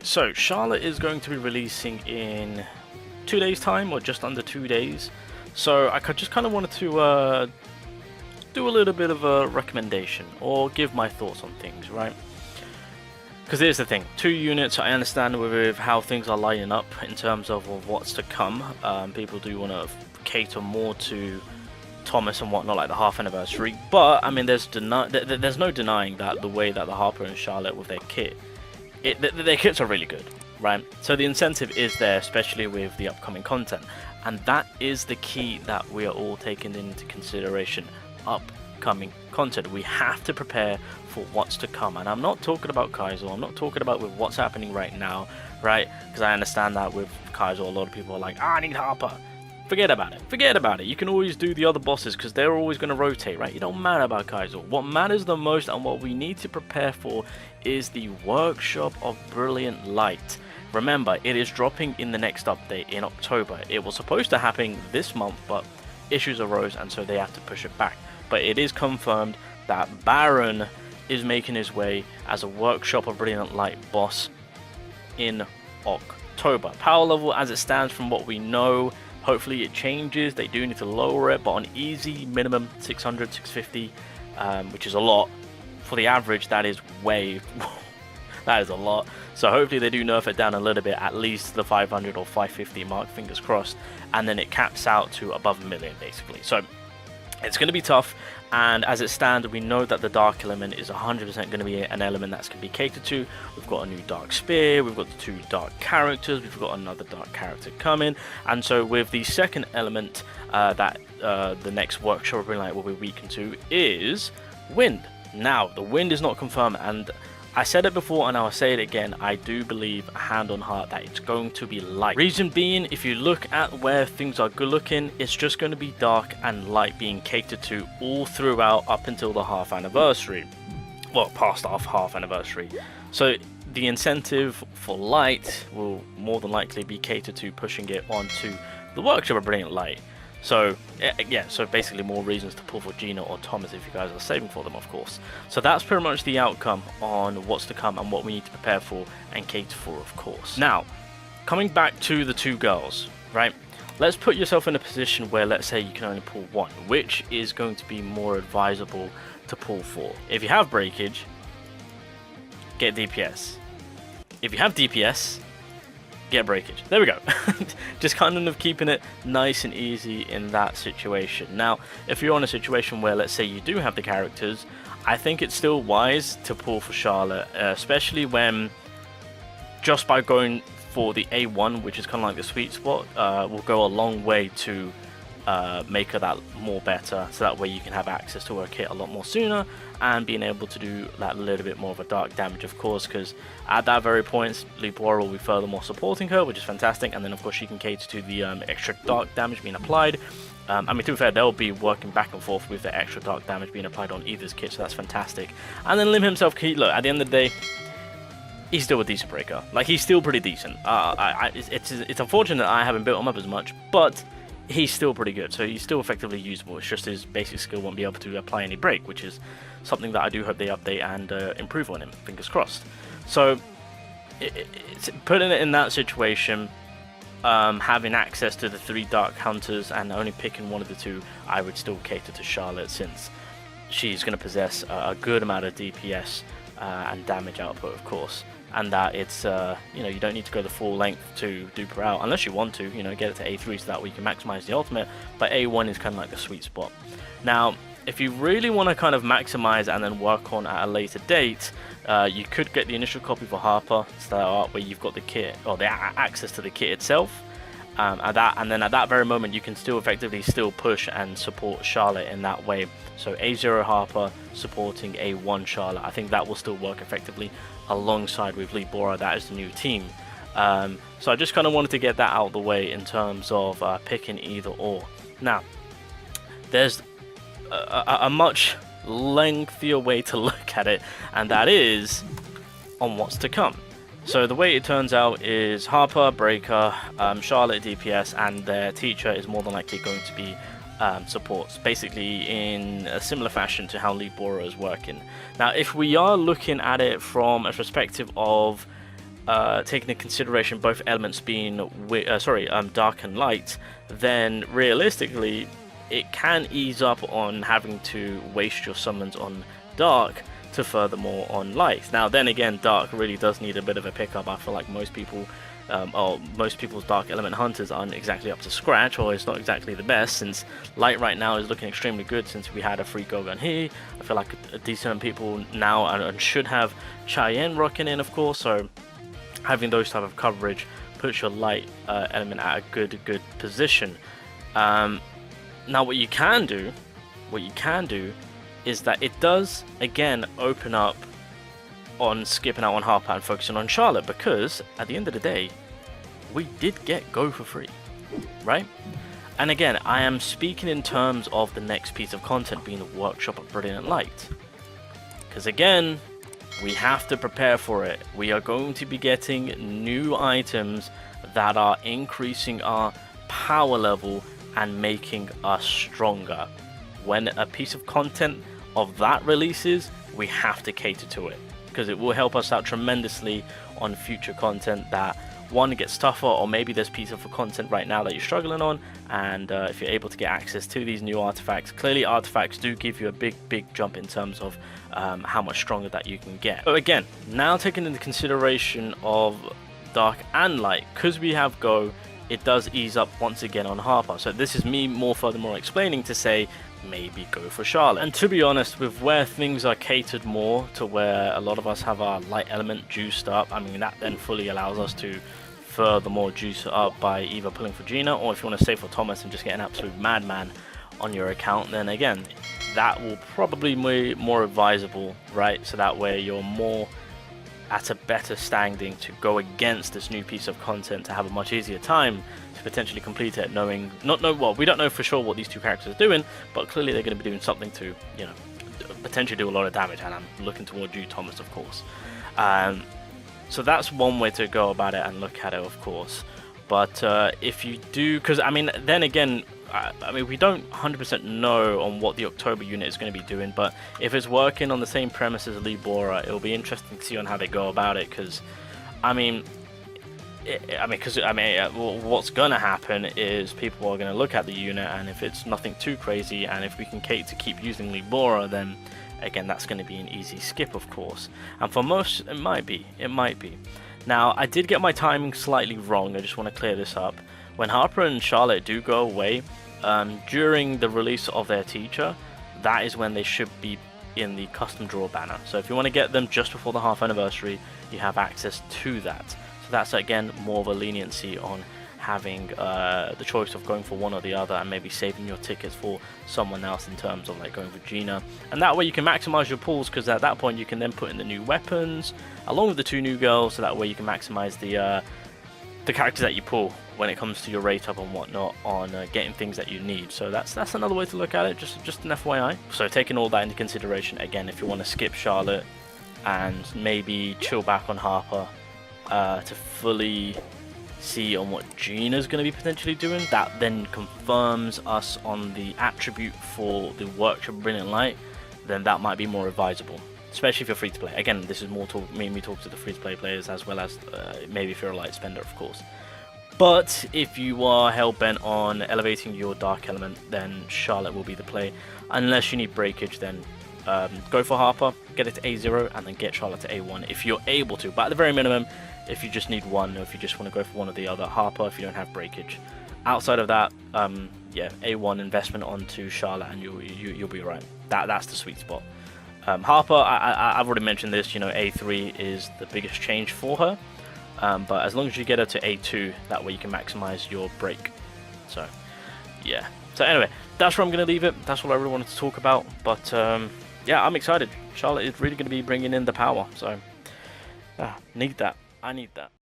So Charlotte is going to be releasing in 2 days time, or just under 2 days. So I just kind of wanted to do a little bit of a recommendation or give my thoughts on things, right? Because here's the thing, 2 units, I understand with how things are lining up in terms of what's to come. People do want to cater more to Thomas and whatnot, like the half anniversary, but I mean there's no denying that the way that the Harper and Charlotte with their kit, their kits are really good, right? So the incentive is there, especially with the upcoming content, and that is the key that we are all taking into consideration. Upcoming content, we have to prepare for what's to come, and I'm not talking about Kaizo, I'm not talking about with what's happening right now, right? Because I understand that with Kaizo a lot of people are like, I need Harper. Forget about it. You can always do the other bosses because they're always going to rotate, right? It don't matter about Kaizo. What matters the most and what we need to prepare for is the Workshop of Brilliant Light. Remember, it is dropping in the next update in October. It was supposed to happen this month, but issues arose and so they have to push it back. But it is confirmed that Baran is making his way as a Workshop of Brilliant Light boss in October. Power level as it stands from what we know, hopefully it changes. They do need to lower it, but on easy, minimum 600, 650, which is a lot. For the average, that is way, that is a lot. So hopefully they do nerf it down a little bit, at least the 500 or 550 mark, fingers crossed. And then it caps out to above 1 million, basically. So it's going to be tough, and as it stands, we know that the dark element is 100% going to be an element that's going to be catered to. We've got a new dark spear, we've got the 2 dark characters, we've got another dark character coming, and so with the second element that the next Workshop of Brilliant Light will be weakened to is wind. Now, the wind is not confirmed, and I said it before and I'll say it again, I do believe, hand on heart, that it's going to be light. Reason being, if you look at where things are good looking, it's just going to be dark and light being catered to all throughout up until the half anniversary. Well, past our half anniversary. So the incentive for light will more than likely be catered to pushing it onto the Workshop of Brilliant Light. So yeah, so basically more reasons to pull for Gina or Thomas if you guys are saving for them, of course. So that's pretty much the outcome on what's to come and what we need to prepare for and cater for, of course. Now, coming back to the 2 girls, right? Let's put yourself in a position where, let's say, you can only pull one. Which is going to be more advisable to pull for? If you have breakage, get DPS. If you have DPS, get breakage. There we go. Just kind of keeping it nice and easy in that situation. Now, if you're in a situation where, let's say, you do have the characters, I think it's still wise to pull for Charlotte, especially when just by going for the A1, which is kind of like the sweet spot, will go a long way to make her that more better, so that way you can have access to her kit a lot more sooner and being able to do that little bit more of a dark damage, of course, because at that very point Libora will be furthermore supporting her, which is fantastic, and then of course she can cater to the extra dark damage being applied. I mean, to be fair, they'll be working back and forth with the extra dark damage being applied on either's kit, so that's fantastic. And then Lim himself, look, at the end of the day, he's still a decent breaker. Like, he's still pretty decent. It's unfortunate that I haven't built him up as much, but he's still pretty good, so he's still effectively usable. It's just his basic skill won't be able to apply any break, which is something that I do hope they update and improve on him, fingers crossed. So it's putting it in that situation, having access to the 3 dark hunters and only picking one of the 2, I would still cater to Charlotte, since she's going to possess a good amount of DPS and damage output, of course. And that it's, you know, you don't need to go the full length to dupe her out, unless you want to, you know, get it to A3 so that way you can maximize the ultimate, but A1 is kind of like the sweet spot. Now, if you really want to kind of maximize and then work on at a later date, you could get the initial copy for Harper, so where you've got the kit, or the access to the kit itself, and then at that very moment you can still effectively push and support Charlotte in that way. So A0 Harper supporting A1 Charlotte, I think that will still work effectively alongside with Libora. That is the new team. So I just kind of wanted to get that out of the way in terms of picking either or. Now, there's a much lengthier way to look at it, and that is on what's to come. So the way it turns out is Harper, Breaker, Charlotte DPS, and their teacher is more than likely going to be supports, basically in a similar fashion to how Libora is working. Now, if we are looking at it from a perspective of taking into consideration both elements being dark and light, then realistically it can ease up on having to waste your summons on dark to furthermore on light. Now then again, dark really does need a bit of a pickup. I feel like most people's dark element hunters aren't exactly up to scratch, or it's not exactly the best, since light right now is looking extremely good since we had a free Gogun here. I feel like a decent amount of people now and should have Cheyenne rocking in, of course, so having those type of coverage puts your light element at a good position. Now what you can do is that it does again open up on skipping out on Harper and focusing on Charlotte, because at the end of the day we did get Go for free, right? And again, I am speaking in terms of the next piece of content being the Workshop of Brilliant Light, because again, we have to prepare for it. We are going to be getting new items that are increasing our power level and making us stronger. When a piece of content of that releases, we have to cater to it, because it will help us out tremendously on future content that one gets tougher, or maybe there's piece of content right now that you're struggling on, and if you're able to get access to these new artifacts, clearly artifacts do give you a big jump in terms of how much stronger that you can get. But again, now taking into consideration of dark and light, because we have Go, it does ease up once again on Harper. So this is me furthermore explaining to say maybe go for Charlotte. And to be honest, with where things are catered more to where a lot of us have our light element juiced up, I mean that then fully allows us to furthermore juice it up by either pulling for Gina, or if you want to save for Thomas and just get an absolute madman on your account, then again that will probably be more advisable, right? So that way you're more at a better standing to go against this new piece of content, to have a much easier time to potentially complete it, we don't know for sure what these two characters are doing, but clearly they're going to be doing something to, you know, potentially do a lot of damage, and I'm looking toward you, Thomas, of course. So that's one way to go about it and look at it, of course. But if you do, because I mean, then again, I mean, we don't 100% know on what the October unit is going to be doing, but if it's working on the same premise as Libora, it'll be interesting to see on how they go about it, because what's going to happen is people are going to look at the unit, and if it's nothing too crazy, and if we can keep using Libora, then again that's going to be an easy skip, of course. And for most, it might be. Now, I did get my timing slightly wrong. I just want to clear this up. When Harper and Charlotte do go away, during the release of their teacher, that is when they should be in the custom draw banner. So if you want to get them just before the half anniversary, you have access to that. So that's again more of a leniency on having the choice of going for one or the other, and maybe saving your tickets for someone else in terms of like going for Gina. And that way you can maximize your pulls, because at that point you can then put in the new weapons along with the two new girls, so that way you can maximize the characters that you pull when it comes to your rate up and whatnot on getting things that you need. So that's another way to look at it, just an FYI. So taking all that into consideration, again, if you want to skip Charlotte and maybe chill back on Harper to fully see on what Gina's going to be potentially doing, that then confirms us on the attribute for the Workshop Brilliant Light, then that might be more advisable, especially if you're free to play. Again, this is more me talk to the free to play players, as well as maybe if you're a light spender, of course. But if you are hell-bent on elevating your dark element, then Charlotte will be the play. Unless you need breakage, then go for Harper, get it to A0, and then get Charlotte to A1 if you're able to. But at the very minimum, if you just need one, or if you just want to go for one or the other, Harper if you don't have breakage. Outside of that, yeah, A1 investment onto Charlotte, and you'll be right. That's the sweet spot. Harper, I've already mentioned this, you know, A3 is the biggest change for her. But as long as you get her to A2, that way you can maximize your break. So, yeah. So anyway, that's where I'm going to leave it. That's what I really wanted to talk about. But, yeah, I'm excited. Charlotte is really going to be bringing in the power. So, need that. I need that.